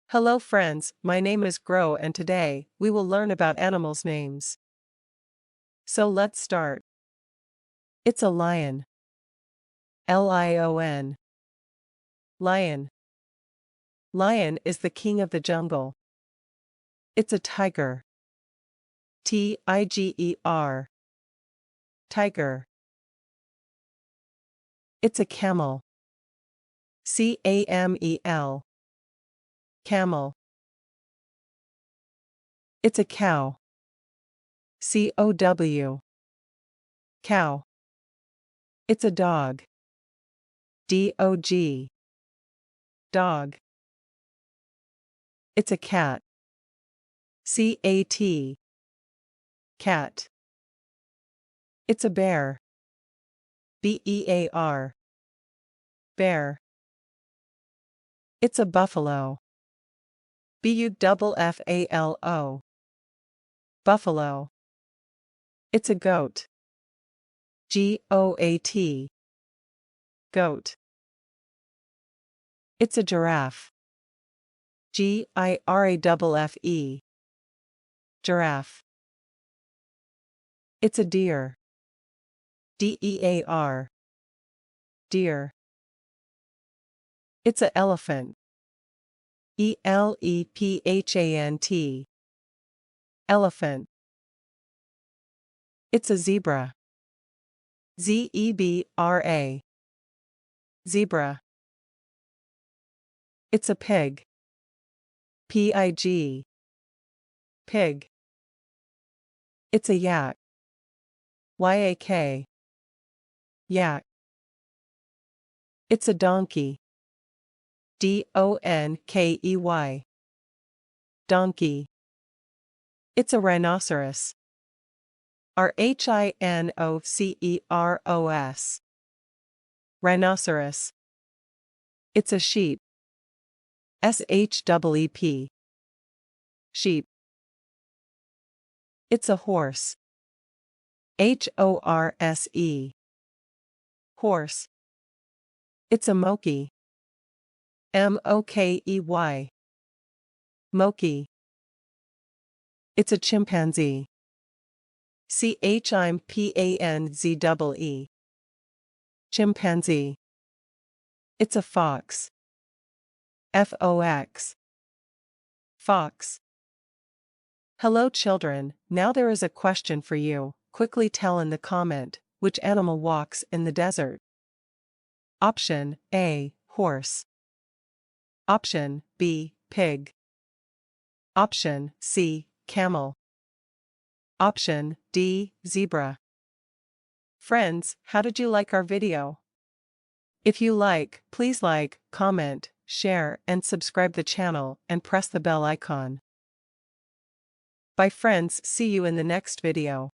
Hello friends, my name is Grow and today, we will learn about animals' names. So let's start. It's a lion. Lion. Lion. Lion is the king of the jungle. It's a tiger. Tiger. Tiger. It's a camel. Camel. Camel. It's a cow. Cow. Cow. It's a dog. Dog. Dog. It's a cat. Cat. Cat. It's a bear. Bear. Bear. It's a buffalo. Buffalo. Buffalo. It's a goat. Goat. Goat. It's a giraffe. Giraffe. Giraffe. It's a deer. Deer. Deer. It's an elephant. Elephant. Elephant. It's a zebra. Zebra. Zebra. It's a pig. Pig. Pig. It's a yak. Yak. Yak. It's a donkey. Donkey. Donkey. It's a rhinoceros. Rhinoceros. Rhinoceros. It's a sheep. Sheep. Sheep. It's a horse. Horse. Horse. It's a monkey. Mokey. Monkey. It's a chimpanzee. Chimpanzee. Chimpanzee. It's a fox. Fox. Fox. Hello children, now there is a question for you. Quickly tell in the comment, which animal walks in the desert? Option A, horse. Option B, pig. Option C, camel. Option D, zebra. Friends, how did you like our video? If you please like, comment, share and subscribe the channel and press the bell icon. Bye friends, see you in the next video.